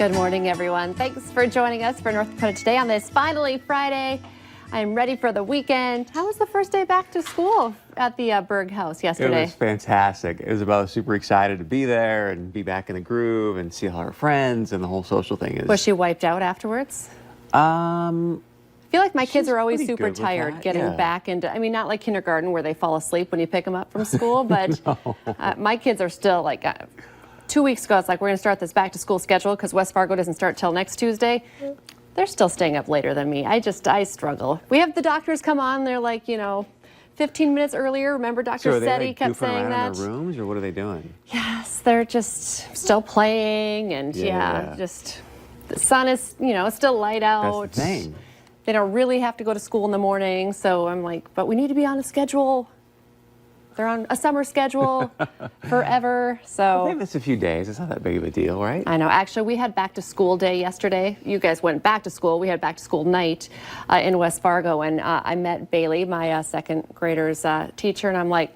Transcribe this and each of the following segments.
Good morning, everyone. Thanks for joining us for North Dakota Today on this finally Friday. I'm ready for the weekend. How was the first day back to school at the Berg House yesterday? It was fantastic. Isabel was super excited to be there and be back in the groove and see all her friends, and the whole social thing is. Was she wiped out afterwards? I feel like my kids are always super tired getting back into, I mean, not like kindergarten where they fall asleep when you pick them up from school, but No. My kids are still like, 2 weeks ago, it's like, we're going to start this back to school schedule because West Fargo doesn't start till next Tuesday. They're still staying up later than me. I struggle. We have the doctors come on, they're like, 15 minutes earlier. Remember Dr. Setti kept saying that? In their rooms, or what are they doing? Yes, they're just still playing, and just the sun is, still light out. That's the thing. They don't really have to go to school in the morning, so I'm like, but we need to be on a schedule. They're on a summer schedule forever, so. Well, they missed a few days. It's not that big of a deal, right? I know. Actually, we had back to school day yesterday. You guys went back to school. We had back to school night in West Fargo, and I met Bailey, my second grader's teacher, and I'm like,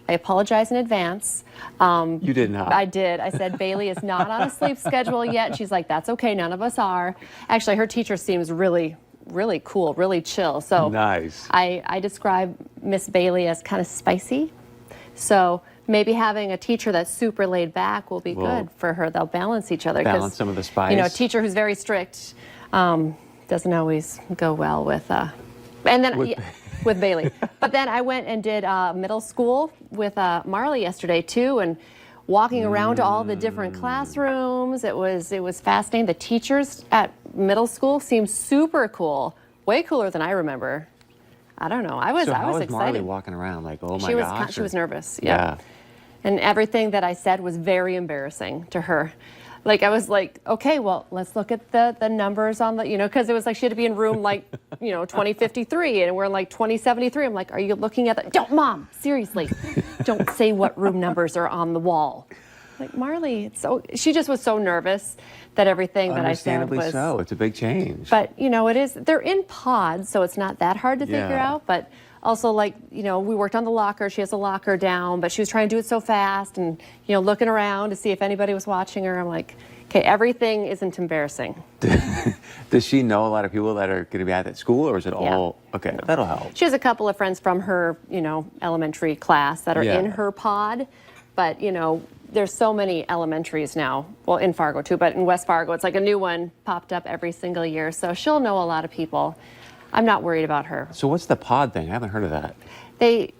I apologize in advance. You did not. I did. I said, Bailey is not on a sleep schedule yet. And she's like, that's okay. None of us are. Actually, her teacher seems really cool, really chill. So nice. I describe Miss Bailey as kind of spicy. So maybe having a teacher that's super laid back will be good for her. They'll balance each other. Balance some of the spice. A teacher who's very strict doesn't always go well with, and then with Bailey. But then I went and did middle school with Marley yesterday too, and walking around to all the different classrooms. It was fascinating. The teachers at middle school seemed super cool, way cooler than I remember. I don't know. I was excited. Marley walking around like, oh my gosh? She was nervous. Yeah. And everything that I said was very embarrassing to her. Like, I was like, okay, well, let's look at the numbers on the, because it was like she had to be in room like, 2053, and we're in like 2073. I'm like, are you looking at that? Don't, Mom, seriously, don't say what room numbers are on the wall. Like, Marley, she just was so nervous that everything that I said was. Understandably so. It's a big change. But, it is, they're in pods, so it's not that hard to figure out. But also, like, we worked on the locker. She has a locker down, but she was trying to do it so fast and, looking around to see if anybody was watching her. I'm like, okay, everything isn't embarrassing. Does she know a lot of people that are going to be at that school, or is it all, okay, that'll help. She has a couple of friends from her, elementary class that are in her pod, but, there's so many elementaries now, well, in Fargo too, but in West Fargo, it's like a new one popped up every single year, so she'll know a lot of people. I'm not worried about her. So what's the pod thing? I haven't heard of that. They,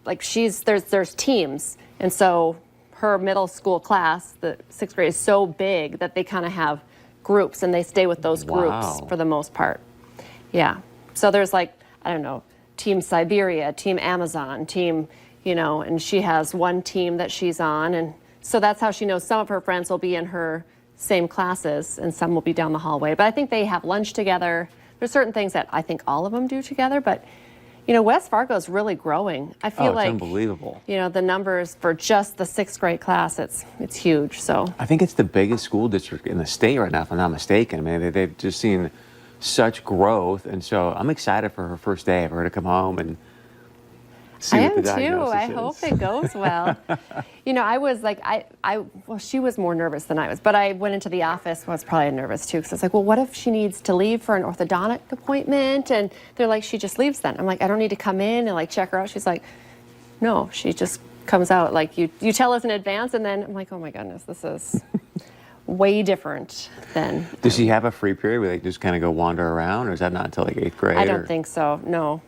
like there's teams, and so her middle school class, the 6th grade, is so big that they kind of have groups, and they stay with those groups for the most part. Yeah. So there's like, I don't know, Team Siberia, Team Amazon, Team, and she has one team that she's on, and so that's how she knows some of her friends will be in her same classes, and some will be down the hallway. But I think they have lunch together. There's certain things that I think all of them do together, but West Fargo is really growing. I feel like it's unbelievable. The numbers for just the 6th grade class, it's huge. So I think it's the biggest school district in the state right now, if I'm not mistaken. I mean, they've just seen such growth, and so I'm excited for her first day, for her to come home and see what the diagnosis is. I hope it goes well. I was like, well, she was more nervous than I was, but I went into the office, was probably nervous too, because I was like, well, what if she needs to leave for an orthodontic appointment? And they're like, she just leaves then. I'm like, I don't need to come in and like check her out. She's like, no, she just comes out. Like, you tell us in advance, and then I'm like, oh my goodness, this is way different than. Does she have a free period where they just kind of go wander around, or is that not until like 8th grade? I don't think so, no.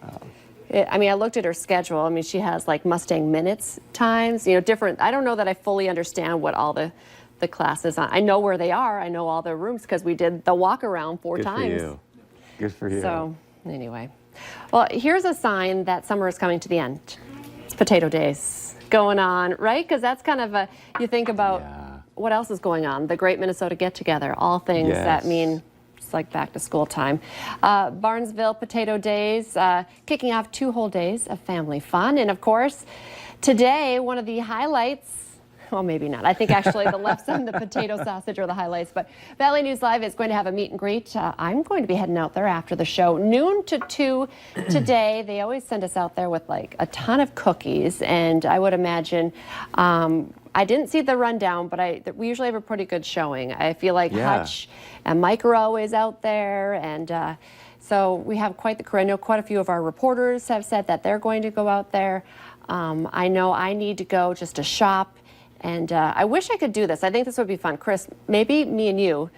I looked at her schedule. She has like Mustang minutes times, different. I don't know that I fully understand what all the classes are. I know where they are. I know all the rooms because we did the walk around 4 times. Good for you. So anyway, well, here's a sign that summer is coming to the end. It's Potato Days going on, right? Because that's kind of you think about what else is going on. The Great Minnesota Get Together, all things that mean like back to school time. Barnesville Potato Days, kicking off 2 whole days of family fun. And of course, today, one of the highlights, well, maybe not. I think actually the left side and the potato sausage are the highlights, but Valley News Live is going to have a meet and greet. I'm going to be heading out there after the show, noon to 2 today. They always send us out there with like a ton of cookies, and I would imagine I didn't see the rundown, but we usually have a pretty good showing. I feel like Yeah. Hutch and Mike are always out there, and so we have quite the crew. I know quite a few of our reporters have said that they're going to go out there. I know I need to go just to shop, and I wish I could do this. I think this would be fun. Chris, maybe me and you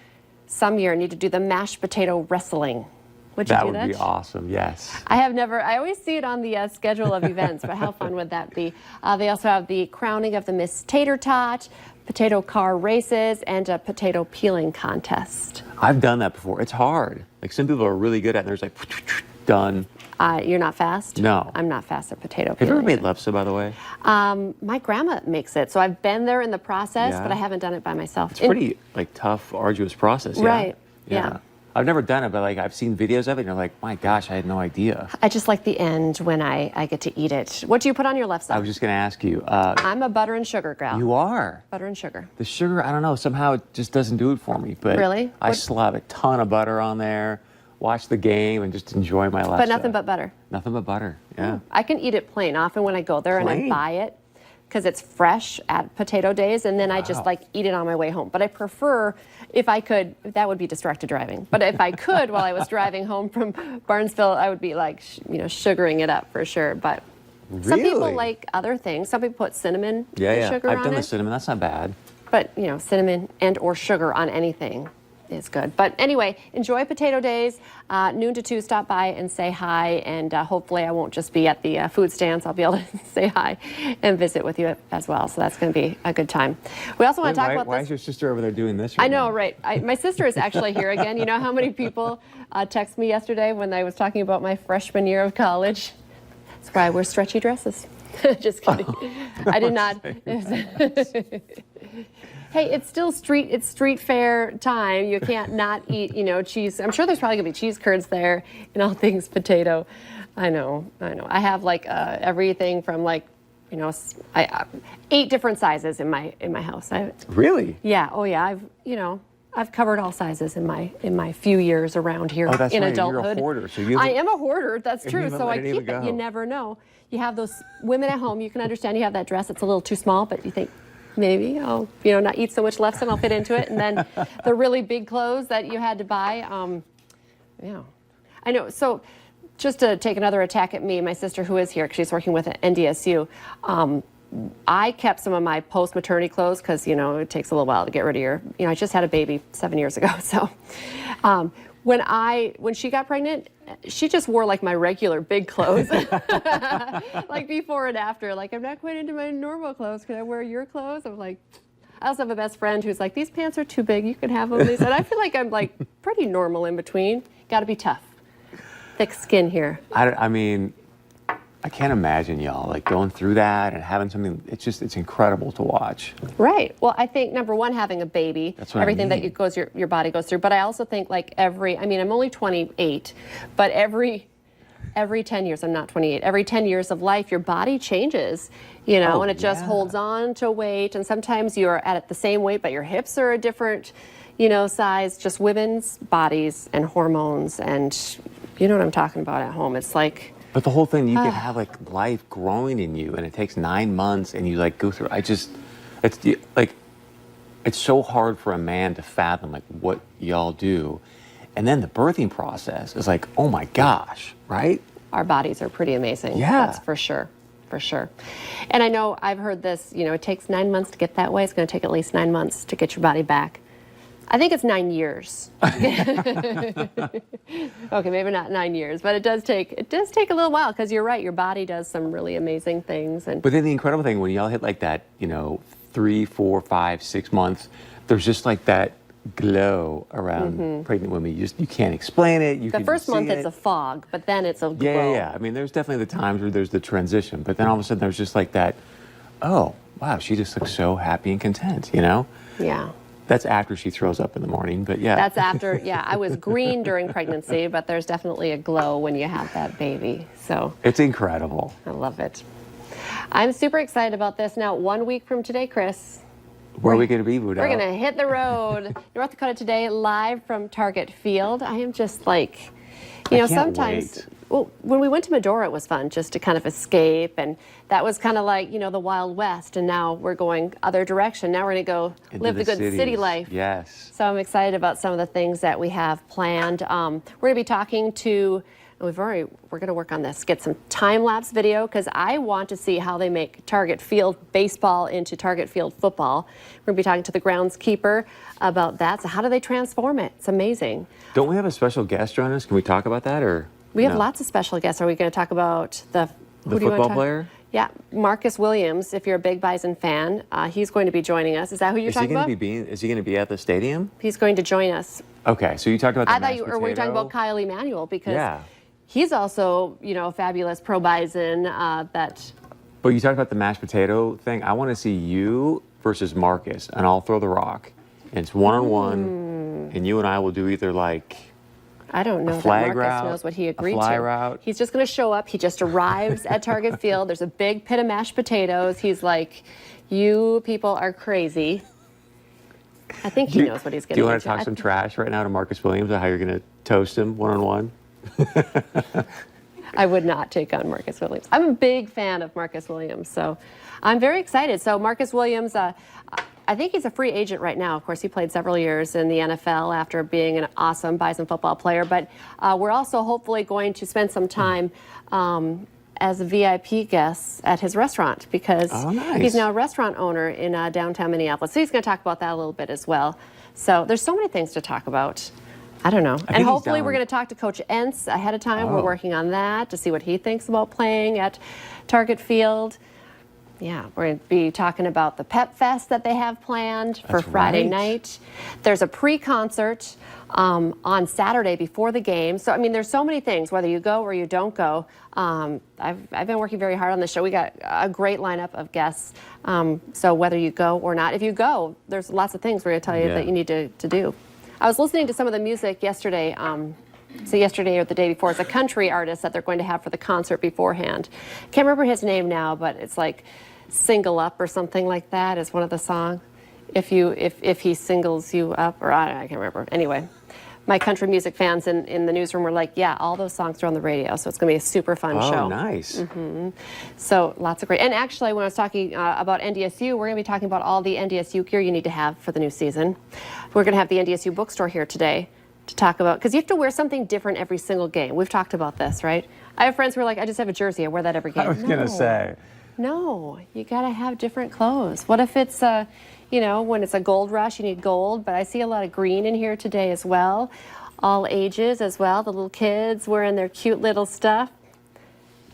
some year need to do the mashed potato wrestling. Would you do that? That would be awesome, yes. I always see it on the schedule of events, but how fun would that be? They also have the crowning of the Miss Tater Tot, potato car races, and a potato peeling contest. I've done that before. It's hard. Like some people are really good at it, and there's like, done. You're not fast? No. I'm not fast at potato Have you peeling. ever made lepsa, by the way? My grandma makes it, so I've been there in the process, Yeah. but I haven't done it by myself. It's pretty like tough, arduous process. Yeah? Right, yeah. I've never done it, but like I've seen videos of it, and you're like, my gosh, I had no idea. I just like the end when I get to eat it. What do you put on your left I side? was just going to ask you. I'm a butter and sugar gal. You are. Butter and sugar. The sugar, I don't know, somehow it just doesn't do it for me. But Really? I What- still have a ton of butter on there, watch the game, and just enjoy my lefse. But nothing but butter. Nothing but butter, yeah. I can eat it plain. Often when I go there and I Plain? buy it, because it's fresh at Potato Days, and then I just Wow. like eat it on my way home. But I prefer, if I could, that would be distracted driving. But if I could, while I was driving home from Barnesville, I would be like, sugaring it up for sure. But some people Really? like other things. Some people put cinnamon Yeah, and yeah. sugar I've on done it. the cinnamon, that's not bad. But cinnamon and or sugar on anything is good. But anyway, enjoy Potato Days. Noon to 2, stop by and say hi. And hopefully I won't just be at the food stands. I'll be able to say hi and visit with you as well. So that's going to be a good time. We also want to talk about Why this. is your sister over there doing this? I know, right? My sister is actually here again. You know how many people text me yesterday when I was talking about my freshman year of college? That's why I wear stretchy dresses. Just kidding. I did not. Hey, it's still street fair time. You can't not eat, cheese. I'm sure there's probably gonna be cheese curds there and all things potato. I know. I have like everything from 8 different sizes in my house. Really? Yeah. Oh yeah. I've covered all sizes in my few years around here Oh, that's in right. adulthood. You're a hoarder, so you I am a hoarder. That's And true. you haven't So I let it keep even it. go. You never know. You have those women at home. You can understand. You have that dress. It's a little too small, but you think maybe I'll not eat so much left, and I'll fit into it. And then the really big clothes that you had to buy. I know. So just to take another attack at me, my sister who is here, 'cause she's working with NDSU. I kept some of my post-maternity clothes because, it takes a little while to get rid of I just had a baby 7 years ago. So when she got pregnant, she just wore like my regular big clothes, like before and after. Like, I'm not quite into my normal clothes. Can I wear your clothes? I'm like, I also have a best friend who's like, these pants are too big. You can have them. And I feel like I'm like pretty normal in between. Got to be tough. Thick skin here. I mean, I can't imagine y'all like going through that and having something. It's incredible to watch. Right. Well, I think number one, having a baby, That's what I everything mean. that your body goes through. But I also think like I'm only 28, but every 10 years, I'm not 28, every 10 years of life, your body changes, Oh, and it just yeah. holds on to weight. And sometimes you're at the same weight, but your hips are a different, size. Just women's bodies and hormones, and you know what I'm talking about at home. It's like, But the whole thing, you can have like life growing in you, and it takes 9 months, and you like go through. It's so hard for a man to fathom like what y'all do, and then the birthing process is like, oh my gosh, right? our bodies are pretty amazing. Yeah. That's for sure. For sure. And I know I've heard this, it takes 9 months to get that way. It's going to take at least 9 months to get your body back. I think it's 9 years. Okay, maybe not 9 years, but it does take a little while because you're right. Your body does some really amazing things. And But then the incredible thing, when y'all hit like that, 3, 4, 5, 6 months, there's just like that glow around pregnant women. You can't explain it. You the can first see month it. it's a fog, but then it's a glow. Yeah. I mean, there's definitely the times where there's the transition, but then all of a sudden there's just like that, oh, wow, she just looks so happy and content, Yeah. That's after she throws up in the morning, but yeah. That's after, I was green during pregnancy, but there's definitely a glow when you have that baby. So It's incredible. I love it. I'm super excited about this. Now, 1 week from today, Chris, Where are we going to be, Budo? we're going to hit the road. North Dakota Today, live from Target Field. I am just like, I can't sometimes wait. Well, when we went to Medora, it was fun just to kind of escape, and that was kind of like, you know, the Wild West, and now we're going other direction. Now we're going to go live the good city cities. life. Yes. So I'm excited about some of the things that we have planned. We're going to be talking to, we're going to work on this, get some time-lapse video, because I want to see how they make Target Field baseball into Target Field football. We're going to be talking to the groundskeeper about that. So how do they transform it? It's amazing. Don't we have a special guest join us? Can we talk about that, or? We have no? lots of special guests. Are we going to talk about the football player? Yeah, Marcus Williams. If you're a big Bison fan, he's going to be joining us. Is that who you're talking about? Is he going to be at the stadium? He's going to join us. Okay, so you talked about the I thought you, or were you talking about Kyle Emanuel, because he's also, you know, a fabulous pro Bison that. But you talked about the mashed potato thing. I want to see you versus Marcus, and I'll throw the rock. And it's one-on-one, and you and I will do either like. I don't know that Marcus knows what he agreed to. Route. He's just going to show up. He just arrives at Target Field. There's a big pit of mashed potatoes. He's like, you people are crazy. I think he knows what he's getting into. Do you want to talk some trash right now to Marcus Williams on how you're going to toast him one-on-one? I would not take on Marcus Williams. I'm a big fan of Marcus Williams, so I'm very excited. So Marcus Williams, I think he's a free agent right now. Of course, he played several years in the NFL after being an awesome Bison football player. But we're also hopefully going to spend some time as a VIP guest at his restaurant, because he's now a restaurant owner in downtown Minneapolis. So he's going to talk about that a little bit as well. So there's so many things to talk about. I don't know. And hopefully we're going to talk to Coach Entz ahead of time. We're working on that to see what he thinks about playing at Target Field. Yeah, we're going to be talking about the Pep Fest that they have planned for Friday night. There's a pre-concert on Saturday before the game. So, I mean, there's so many things, whether you go or you don't go. I've been working very hard on this show. We got a great lineup of guests. So whether you go or not, if you go, there's lots of things we're going to tell you that you need to do. I was listening to some of the music yesterday. So yesterday or the day before, it's a country artist that they're going to have for the concert beforehand. Can't remember his name now, but it's like "Single Up" or something like that is one of the songs. If he singles you up, or I can't remember. Anyway, my country music fans in the newsroom were like, yeah, all those songs are on the radio, so it's going to be a super fun show. Oh, nice. So lots of great. And actually, when I was talking about NDSU, we're going to be talking about all the NDSU gear you need to have for the new season. We're going to have the NDSU bookstore here today to talk about, because you have to wear something different every single game. We've talked about this, right? I have friends who are like, I just have a jersey. I wear that every game. I was going to say. No, you got to have different clothes. What if it's, you know, when it's a gold rush, you need gold, but I see a lot of green in here today as well. All ages as well. The little kids wearing their cute little stuff.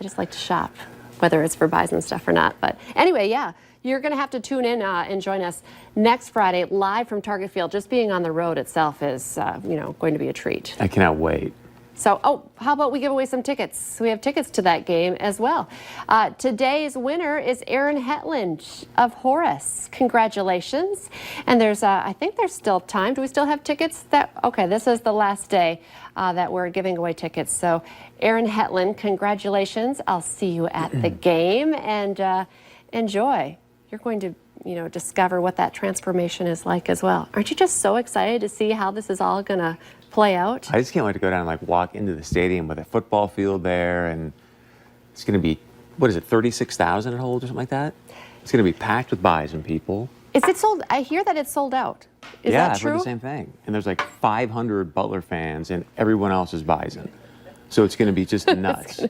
I just like to shop, whether it's for Bison stuff or not. But anyway, yeah, you're going to have to tune in and join us next Friday live from Target Field. Just being on the road itself is, you know, going to be a treat. I cannot wait. So, how about we give away some tickets? We have tickets to that game as well. Today's winner is Aaron Hetland of Horace. Congratulations. And there's, I think there's still time. Do we still have tickets? Okay, this is the last day that we're giving away tickets. So, Aaron Hetland, congratulations. I'll see you at the game, and enjoy. You're going to, you know, discover what that transformation is like as well. Aren't you just so excited to see how this is all going to play out? I just can't wait to go down and like walk into the stadium with a football field there, and it's going to be, what is it, 36,000 it holds or something like that? It's going to be packed with Bison people. Is it sold? I hear that it's sold out. Is yeah, that I've true? heard the same thing. And there's like 500 Butler fans, and everyone else is Bison. So it's going to be just nuts.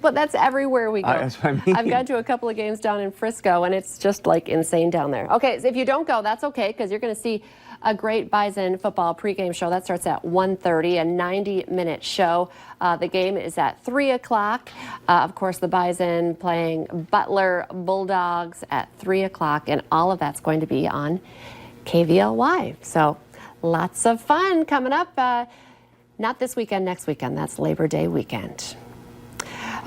But that's everywhere we go. That's what I mean. I've gone to a couple of games down in Frisco, and it's just like insane down there. Okay, so if you don't go, that's okay, because you're going to see a great Bison football pregame show. That starts at 1:30, a 90-minute show. The game is at 3 o'clock. Of course, the Bison playing Butler Bulldogs at 3 o'clock, and all of that's going to be on KVLY. So lots of fun coming up. Not this weekend, next weekend. That's Labor Day weekend.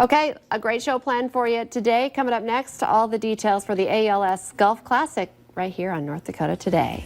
Okay, a great show planned for you today. Coming up next, all the details for the ALS Golf Classic right here on North Dakota Today.